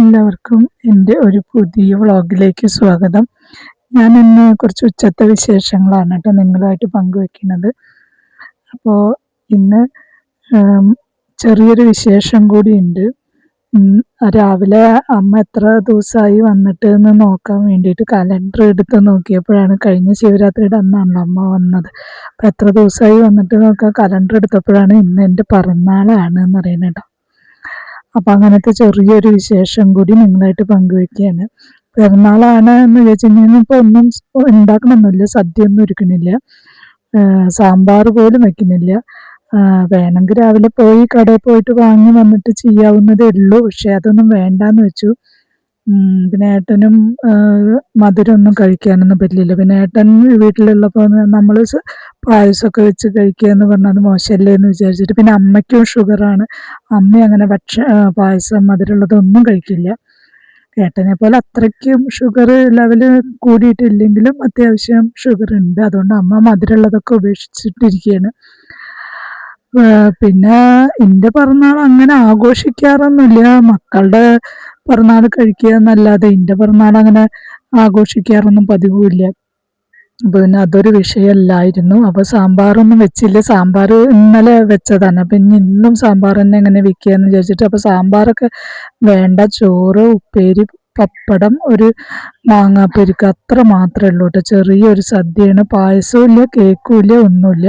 എല്ലാവർക്കും എൻ്റെ ഒരു പുതിയ വ്ളോഗിലേക്ക് സ്വാഗതം. ഞാൻ ഇന്ന് കുറച്ച് ഉച്ചത്തെ വിശേഷങ്ങളാണ് കേട്ടോ നിങ്ങളുമായിട്ട് പങ്കുവെക്കുന്നത്. അപ്പോൾ ഇന്ന് ഉം, ചെറിയൊരു വിശേഷം കൂടിയുണ്ട്. ഉം, രാവിലെ അമ്മ എത്ര ദിവസമായി വന്നിട്ട് എന്ന് നോക്കാൻ വേണ്ടിയിട്ട് കലണ്ടർ എടുത്ത് നോക്കിയപ്പോഴാണ്, കഴിഞ്ഞ ശിവരാത്രിയുടെ അന്നാണല്ലോ അമ്മ വന്നത്. അപ്പം എത്ര ദിവസമായി വന്നിട്ട് നോക്കാൻ കലണ്ടർ എടുത്തപ്പോഴാണ് ഇന്ന് എൻ്റെ പിറന്നാളാണ് എന്ന് പറയുന്നത് കേട്ടോ. അപ്പം അങ്ങനത്തെ ചെറിയൊരു വിശേഷം കൂടി നിങ്ങളായിട്ട് പങ്കുവെക്കുകയാണ്. പിറന്നാളാണ് എന്ന് വിചാരിച്ചു കഴിഞ്ഞാൽ ഇപ്പോൾ ഒന്നും ഉണ്ടാക്കണമെന്നില്ല, സദ്യ ഒന്നും ഒരുക്കണില്ല, സാമ്പാർ പോലും വെക്കുന്നില്ല. വേണമെങ്കിൽ രാവിലെ പോയി കടയിൽ പോയിട്ട് വാങ്ങി വന്നിട്ട് ചെയ്യാവുന്നതേ ഉള്ളൂ. പക്ഷെ അതൊന്നും വേണ്ടാന്ന് വെച്ചു. പിന്നെ ഏട്ടനും മധുരമൊന്നും കഴിക്കാനൊന്നും പറ്റില്ല. പിന്നെ ഏട്ടൻ വീട്ടിലുള്ളപ്പോൾ നമ്മൾ പായസമൊക്കെ വെച്ച് കഴിക്കുക എന്ന് പറഞ്ഞാൽ അത് മോശമല്ലേ എന്ന് വിചാരിച്ചിട്ട്, പിന്നെ അമ്മയ്ക്കും ഷുഗറാണ്. അമ്മ അങ്ങനെ പായസം മധുരമുള്ളതൊന്നും കഴിക്കില്ല. ഏട്ടനെ പോലെ അത്രയ്ക്കും ഷുഗർ ലെവല് കൂടിയിട്ടില്ലെങ്കിലും അത്യാവശ്യം ഷുഗർ ഉണ്ട്. അതുകൊണ്ട് അമ്മ മധുരമുള്ളതൊക്കെ ഉപേക്ഷിച്ചിട്ടിരിക്കുകയാണ്. പിന്നെ എൻ്റെ പിറന്നാൾ അങ്ങനെ ആഘോഷിക്കാറൊന്നുമില്ല. മക്കളുടെ പിറന്നാൾ കഴിക്കുക എന്നല്ലാതെ എൻ്റെ പിറന്നാൾ അങ്ങനെ ആഘോഷിക്കാറൊന്നും പതിവുമില്ല. അപ്പോൾ പിന്നെ അതൊരു വിഷയമല്ലായിരുന്നു. അപ്പോൾ സാമ്പാറൊന്നും വെച്ചില്ല. സാമ്പാർ ഇന്നലെ വെച്ചതാണ്. അപ്പം ഇന്നും സാമ്പാർ തന്നെ എങ്ങനെ വെക്കുകയെന്ന് വിചാരിച്ചിട്ട്, അപ്പോൾ സാമ്പാറൊക്കെ വേണ്ട. ചോറ്, ഉപ്പേരി, പപ്പടം, ഒരു മാങ്ങാപ്പെരുക്ക്, അത്ര മാത്രമേ ഉള്ളൂ കേട്ടോ. ചെറിയൊരു സദ്യയാണ്. പായസവും ഇല്ല, കേക്കും ഇല്ല, ഒന്നുമില്ല.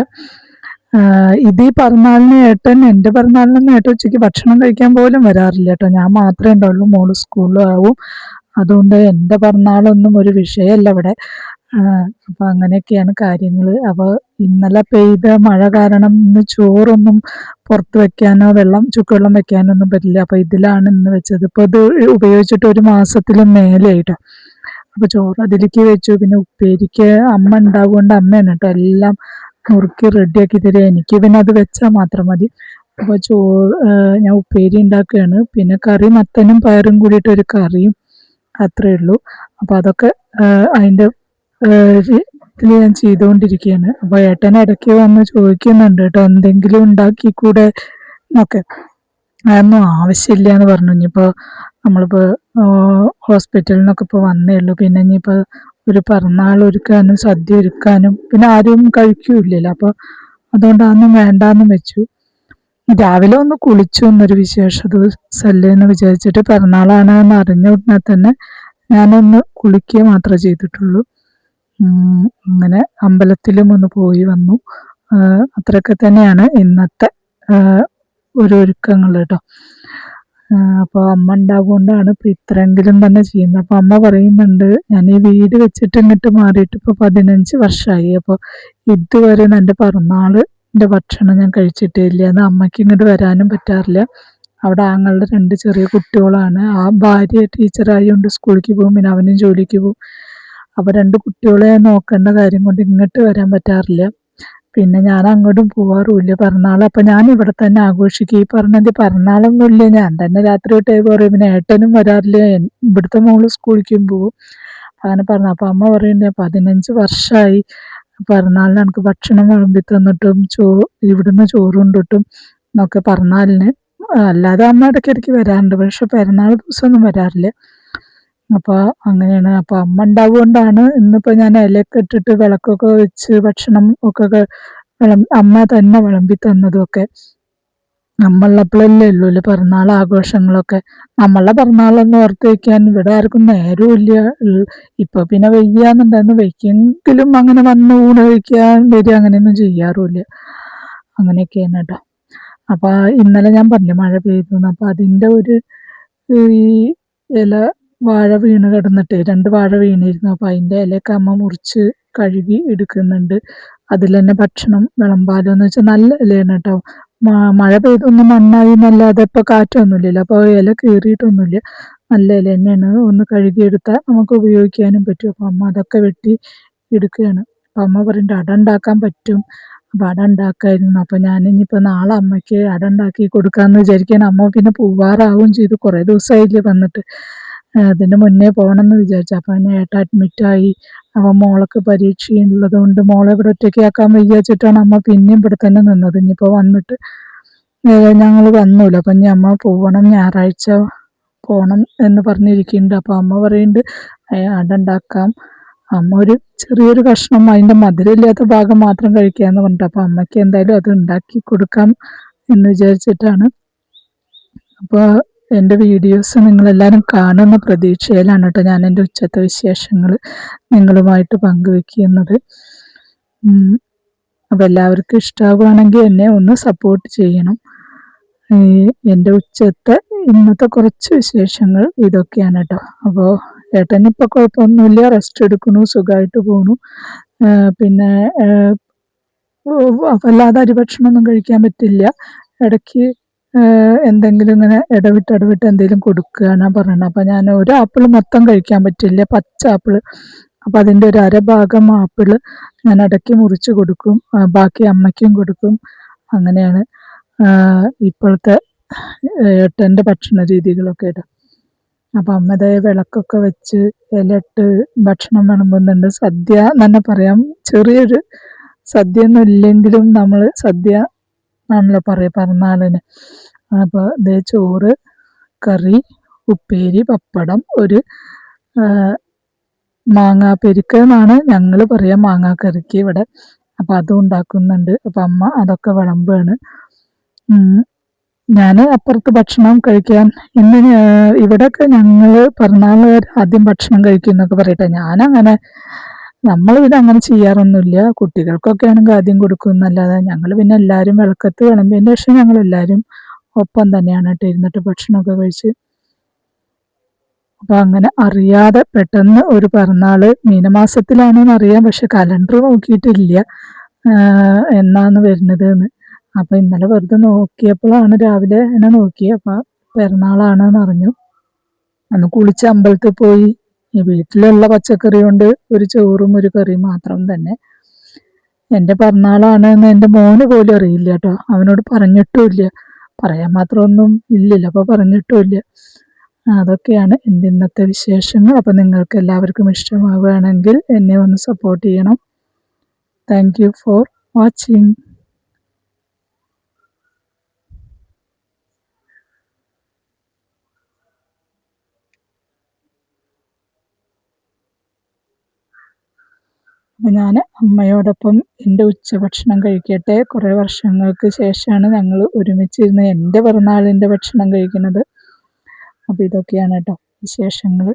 ഇത് ഈ പിറന്നാളിന് എൻ്റെ പിറന്നാളിനൊന്നും ഏട്ടൻ ഉച്ചയ്ക്ക് ഭക്ഷണം കഴിക്കാൻ പോലും വരാറില്ല കേട്ടോ. ഞാൻ മാത്രമേ ഉണ്ടാവുള്ളൂ, മോള് സ്കൂളിലും ആവും. അതുകൊണ്ട് എൻ്റെ പിറന്നാളൊന്നും ഒരു വിഷയമല്ല ഇവിടെ. അപ്പം അങ്ങനെയൊക്കെയാണ് കാര്യങ്ങൾ. അപ്പോൾ ഇന്നലെ പെയ്ത മഴ കാരണം ഇന്ന് ചോറൊന്നും പുറത്ത് വെക്കാനോ ചുക്കുവെള്ളം വെക്കാനോ ഒന്നും പറ്റില്ല. അപ്പോൾ ഇതിലാണ് ഇന്ന് വെച്ചത്. ഇപ്പോൾ ഇത് ഉപയോഗിച്ചിട്ട് ഒരു മാസത്തിലും മേലെയായിട്ടോ. അപ്പോൾ ചോറ് അതിലേക്ക് വെച്ചു. പിന്നെ ഉപ്പേരിക്ക് അമ്മ ഉണ്ടാവുകൊണ്ട് അമ്മയാണ് കേട്ടോ എല്ലാം നുറുക്കി റെഡിയാക്കി തരിക. എനിക്ക് പിന്നെ അത് വെച്ചാൽ മാത്രം മതി. അപ്പോൾ ഞാൻ ഉപ്പേരി ഉണ്ടാക്കുകയാണ്. പിന്നെ കറി മത്തനും പയറും കൂടിയിട്ട് ഒരു കറിയും, അത്രയേ ഉള്ളൂ. അപ്പോൾ അതൊക്കെ അതിൻ്റെ ഇതിൽ ഞാൻ ചെയ്തുകൊണ്ടിരിക്കുകയാണ്. അപ്പോൾ ഏട്ടൻ ഇടയ്ക്ക് വന്ന് ചോദിക്കുന്നുണ്ട് കേട്ടോ, എന്തെങ്കിലും ഉണ്ടാക്കിക്കൂടെ എന്നൊക്കെ. അതൊന്നും ആവശ്യമില്ല എന്ന് പറഞ്ഞു. ഇനിയിപ്പോൾ നമ്മളിപ്പോൾ ഹോസ്പിറ്റലിൽ നിന്നൊക്കെ ഇപ്പോൾ വന്നേ ഉള്ളൂ. പിന്നെ ഇനിയിപ്പോൾ ഒരു പിറന്നാൾ ഒരുക്കാനും സദ്യ ഒരുക്കാനും പിന്നെ ആരും കഴിക്കൂല്ലല്ലോ. അപ്പോൾ അതുകൊണ്ട് അതൊന്നും വേണ്ടാന്നും വെച്ചു. രാവിലെ ഒന്ന് കുളിച്ചു, എന്നൊരു വിശേഷ ദിവസമല്ലേ എന്ന് വിചാരിച്ചിട്ട്. പിറന്നാളാണ് എന്ന് അറിഞ്ഞ ഉടനെ തന്നെ ഞാനൊന്ന് കുളിക്കുക മാത്രമേ ചെയ്തിട്ടുള്ളൂ. അങ്ങനെ അമ്പലത്തിലും ഒന്ന് പോയി വന്നു. അത്രയൊക്കെ തന്നെയാണ് ഇന്നത്തെ ഒരു ഒരുക്കങ്ങൾ കേട്ടോ. അപ്പോൾ അമ്മ ഉണ്ടാവുകൊണ്ടാണ് ഇപ്പോൾ ഇത്രയെങ്കിലും തന്നെ ചെയ്യുന്നത്. അപ്പോൾ അമ്മ പറയുന്നുണ്ട്, ഞാൻ ഈ വീട് വെച്ചിട്ട് ഇങ്ങോട്ട് മാറിയിട്ട് ഇപ്പോൾ 15 വർഷമായി. അപ്പോൾ ഇതുവരെ എൻ്റെ പിറന്നാളിൻ്റെ ഭക്ഷണം ഞാൻ കഴിച്ചിട്ടേ ഇല്ല. അത് അമ്മയ്ക്ക് ഇങ്ങോട്ട് വരാനും പറ്റാറില്ല. അവിടെ ആങ്ങളുടെ 2 ചെറിയ കുട്ടികളാണ്. ആ ഭാര്യ ടീച്ചറായതുകൊണ്ട് സ്കൂളിലേക്ക് പോകും, പിന്നെ അവനും ജോലിക്ക് പോകും. അപ്പോൾ 2 കുട്ടികളെ നോക്കേണ്ട കാര്യം കൊണ്ട് ഇങ്ങോട്ട് വരാൻ പറ്റാറില്ല. പിന്നെ ഞാൻ അങ്ങോട്ടും പോവാറുമില്ല പിറന്നാൾ. അപ്പം ഞാൻ ഇവിടെ തന്നെ ആഘോഷിക്കും. ഈ പറഞ്ഞത് പിറന്നാളൊന്നുമില്ല, ഞാൻ തന്നെ രാത്രി തൊട്ടേ പറയും. പിന്നെ ഏട്ടനും വരാറില്ല, ഇവിടുത്തെ മോള് സ്കൂളിലേക്കും പോകും. അങ്ങനെ പറഞ്ഞു. അപ്പം അമ്മ പറയുന്നുണ്ട്, 15 വർഷമായി പിറന്നാളിന് എനിക്ക് ഭക്ഷണം വിളമ്പി തന്നിട്ടും ഇവിടുന്ന് ചോറ് കൊണ്ടിട്ടും എന്നൊക്കെ പിറന്നാളിന്. അല്ലാതെ അമ്മ ഇടയ്ക്കിടയ്ക്ക് വരാറുണ്ട്, പക്ഷെ പിറന്നാൾ ദിവസമൊന്നും വരാറില്ല. അപ്പോൾ അങ്ങനെയാണ്. അപ്പോൾ അമ്മ ഉണ്ടാവുകൊണ്ടാണ് ഇന്നിപ്പോൾ ഞാൻ ഇലയൊക്കെ ഇട്ടിട്ട് വിളക്കൊക്കെ വെച്ച് ഭക്ഷണം ഒക്കെ അമ്മ തന്നെ വിളമ്പി തന്നതുമൊക്കെ. നമ്മളുള്ളപ്പോഴല്ലേ ഉള്ളൂ പിറന്നാൾ ആഘോഷങ്ങളൊക്കെ. നമ്മളുടെ പിറന്നാളൊന്നും ഓർത്ത് വയ്ക്കാൻ ഇവിടെ ആർക്കും നേരമില്ല. ഇപ്പൊ പിന്നെ വയ്യാന്നുണ്ടായിരുന്നു, വയ്ക്കെങ്കിലും അങ്ങനെ വന്ന് ഊണ് കഴിക്കാൻ വരിക അങ്ങനെയൊന്നും ചെയ്യാറുമില്ല. അങ്ങനെയൊക്കെയാണ് കേട്ടോ. അപ്പോൾ ഇന്നലെ ഞാൻ പറഞ്ഞു മഴ പെയ്തു. അപ്പോൾ അതിൻ്റെ ഒരു ഈ ഇല വാഴ വീണ് കിടന്നിട്ട് 2 വാഴ വീണിരുന്നു. അപ്പോൾ അതിൻ്റെ ഇലയൊക്കെ അമ്മ മുറിച്ച് കഴുകി എടുക്കുന്നുണ്ട്. അതിൽ തന്നെ ഭക്ഷണം വിളമ്പാലോ എന്ന് വെച്ചാൽ നല്ല ഇലയാണ് കേട്ടോ. മഴ പെയ്തൊന്ന് മണ്ണായി എന്നല്ലാതെ ഇപ്പോൾ കാറ്റൊന്നുമില്ലല്ലോ. അപ്പോൾ ഇല കീറിയിട്ടൊന്നുമില്ല, നല്ല ഇല തന്നെയാണ്. ഒന്ന് കഴുകിയെടുത്താൽ നമുക്ക് ഉപയോഗിക്കാനും പറ്റും. അപ്പോൾ അമ്മ അതൊക്കെ വെട്ടി എടുക്കുകയാണ്. അപ്പം അമ്മ പറയുന്നുണ്ട് അട ഉണ്ടാക്കാൻ പറ്റും. അപ്പോൾ അട ഉണ്ടാക്കായിരുന്നു. അപ്പോൾ ഞാൻ ഇനിയിപ്പോൾ നാളെ അമ്മയ്ക്ക് അട ഉണ്ടാക്കി കൊടുക്കാമെന്ന് വിചാരിക്കുകയാണ്. അമ്മ പിന്നെ പോവാറാവും ചെയ്തു, കുറേ ദിവസമായില്ലേ വന്നിട്ട്. അതിന് മുന്നേ പോകണമെന്ന് വിചാരിച്ചു. അപ്പം അതിന് ഏട്ടൻ അഡ്മിറ്റായി. അവൻ മോൾക്ക് പരീക്ഷയുള്ളത് കൊണ്ട് മോളെ ഇവിടെ ഒറ്റയ്ക്കാക്കാൻ വിചാരിച്ചിട്ടാണ് അമ്മ പിന്നെയും ഇവിടെ തന്നെ നിന്നത്. ഇനിയിപ്പോൾ വന്നിട്ട് ഞങ്ങൾ വന്നൂല്ലോ. അപ്പം ഇനി അമ്മ പോവണം, ഞായറാഴ്ച പോണം എന്ന് പറഞ്ഞിരിക്കുന്നുണ്ട്. അപ്പോൾ അമ്മ പറയുന്നുണ്ട് അട ഉണ്ടാക്കാം, അമ്മ ഒരു ചെറിയൊരു കഷ്ണം അതിൻ്റെ മധുരമില്ലാത്ത ഭാഗം മാത്രം കഴിക്കാമെന്ന് പറഞ്ഞിട്ട്, അപ്പോൾ അമ്മയ്ക്ക് എന്തായാലും അത് ഉണ്ടാക്കി കൊടുക്കാം എന്ന് വിചാരിച്ചിട്ടാണ്. അപ്പോൾ എൻ്റെ വീഡിയോസ് നിങ്ങളെല്ലാവരും കാണുന്ന പ്രതീക്ഷയിലാണ് കേട്ടോ ഞാൻ എൻ്റെ ഉച്ചത്തെ വിശേഷങ്ങൾ നിങ്ങളുമായിട്ട് പങ്കുവെക്കുന്നത്. അപ്പോൾ എല്ലാവർക്കും ഇഷ്ടമാവുകയാണെങ്കിൽ എന്നെ ഒന്ന് സപ്പോർട്ട് ചെയ്യണം. എൻ്റെ ഉച്ചത്തെ ഇന്നത്തെ കുറച്ച് വിശേഷങ്ങൾ ഇതൊക്കെയാണ് കേട്ടോ. അപ്പോൾ ഏട്ടനിപ്പോൾ കുഴപ്പമൊന്നുമില്ല, റെസ്റ്റ് എടുക്കുന്നു, സുഖമായിട്ട് പോണു. പിന്നെ വല്ലാതെ അരിഭക്ഷണമൊന്നും കഴിക്കാൻ പറ്റില്ല. ഇടയ്ക്ക് എന്തെങ്കിലും ഇങ്ങനെ ഇടവിട്ട് എന്തെങ്കിലും കൊടുക്കുകയാണ് പറയുന്നത്. അപ്പം ഞാൻ ഒരു ആപ്പിൾ മൊത്തം കഴിക്കാൻ പറ്റില്ല, പച്ച ആപ്പിൾ. അപ്പം അതിൻ്റെ ഒരു അരഭാഗം ആപ്പിൾ ഞാൻ ഇടയ്ക്ക് മുറിച്ച് കൊടുക്കും, ബാക്കി അമ്മയ്ക്കും കൊടുക്കും. അങ്ങനെയാണ് ഇപ്പോഴത്തെ ഏട്ടൻ്റെ ഭക്ഷണ രീതികളൊക്കെ ഇടും. അപ്പം അമ്മതേ വിളക്കൊക്കെ വെച്ച് ഇലയിട്ട് ഭക്ഷണം വിളമ്പുന്നുണ്ട്. സദ്യ തന്നെ പറയാം, ചെറിയൊരു സദ്യ ഒന്നും ഇല്ലെങ്കിലും നമ്മൾ സദ്യ ആണല്ലോ പറയുക പിറന്നാളിന്. അപ്പോൾ ഇതേ ചോറ്, കറി, ഉപ്പേരി, പപ്പടം, ഒരു മാങ്ങാപ്പെരിക്ക് എന്നാണ് ഞങ്ങൾ പറയുക മാങ്ങാക്കറിക്ക് ഇവിടെ. അപ്പം അതും ഉണ്ടാക്കുന്നുണ്ട്. അപ്പം അമ്മ അതൊക്കെ വിളമ്പുകയാണ്. ഞാൻ അപ്പുറത്ത് ഭക്ഷണം കഴിക്കാൻ ഇന്ന് ഇവിടെയൊക്കെ ഞങ്ങൾ പിറന്നാളുകാർ ആദ്യം ഭക്ഷണം കഴിക്കും എന്നൊക്കെ പറയട്ടെ. ഞാനങ്ങനെ നമ്മളിവിടെ അങ്ങനെ ചെയ്യാറൊന്നുമില്ല. കുട്ടികൾക്കൊക്കെ ആണെങ്കിൽ ആദ്യം കൊടുക്കും എന്നല്ലാതെ ഞങ്ങൾ പിന്നെ എല്ലാവരും വിളക്കത്ത് വിളമ്പിയതിൻ്റെ ശേഷം ഞങ്ങൾ എല്ലാവരും ഒപ്പം തന്നെയാണ് കേട്ടോ ഇരുന്നിട്ട് ഭക്ഷണമൊക്കെ കഴിച്ച്. അപ്പോൾ അങ്ങനെ അറിയാതെ പെട്ടെന്ന് ഒരു പിറന്നാൾ മീനമാസത്തിലാണെന്ന് അറിയാം, പക്ഷെ കലണ്ടർ നോക്കിയിട്ടില്ല എന്നാണ് വരുന്നത് എന്ന്. അപ്പോൾ ഇന്നലെ വെറുതെ നോക്കിയപ്പോഴാണ് രാവിലെ എന്നെ നോക്കി, അപ്പോൾ പിറന്നാളാണെന്ന് അറിഞ്ഞു. അന്ന് കുളിച്ച് അമ്പലത്തിൽ പോയി. ഈ വീട്ടിലുള്ള പച്ചക്കറി കൊണ്ട് ഒരു ചോറും ഒരു കറിയും മാത്രം തന്നെ. എൻ്റെ പിറന്നാളാണെന്ന് എൻ്റെ മോന് പോലും അറിയില്ല കേട്ടോ, അവനോട് പറഞ്ഞിട്ടുമില്ല. പറയാൻ മാത്രമൊന്നും ഇല്ലല്ലോ, അപ്പോൾ പറഞ്ഞിട്ടുമില്ല. അതൊക്കെയാണ് എൻ്റെ ഇന്നത്തെ വിശേഷങ്ങൾ. അപ്പോൾ നിങ്ങൾക്ക് എല്ലാവർക്കും ഇഷ്ടമാവുകയാണെങ്കിൽ എന്നെ ഒന്ന് സപ്പോർട്ട് ചെയ്യണം. Thank you for watching. അപ്പോൾ ഞാൻ അമ്മയോടൊപ്പം എൻ്റെ ഉച്ചഭക്ഷണം കഴിക്കട്ടെ. കുറേ വർഷങ്ങൾക്ക് ശേഷമാണ് ഞങ്ങൾ ഒരുമിച്ചിരുന്ന് എൻ്റെ പിറന്നാളിൻ്റെ ഭക്ഷണം കഴിക്കുന്നത്. അപ്പോൾ ഇതൊക്കെയാണ് കേട്ടോ വിശേഷങ്ങൾ.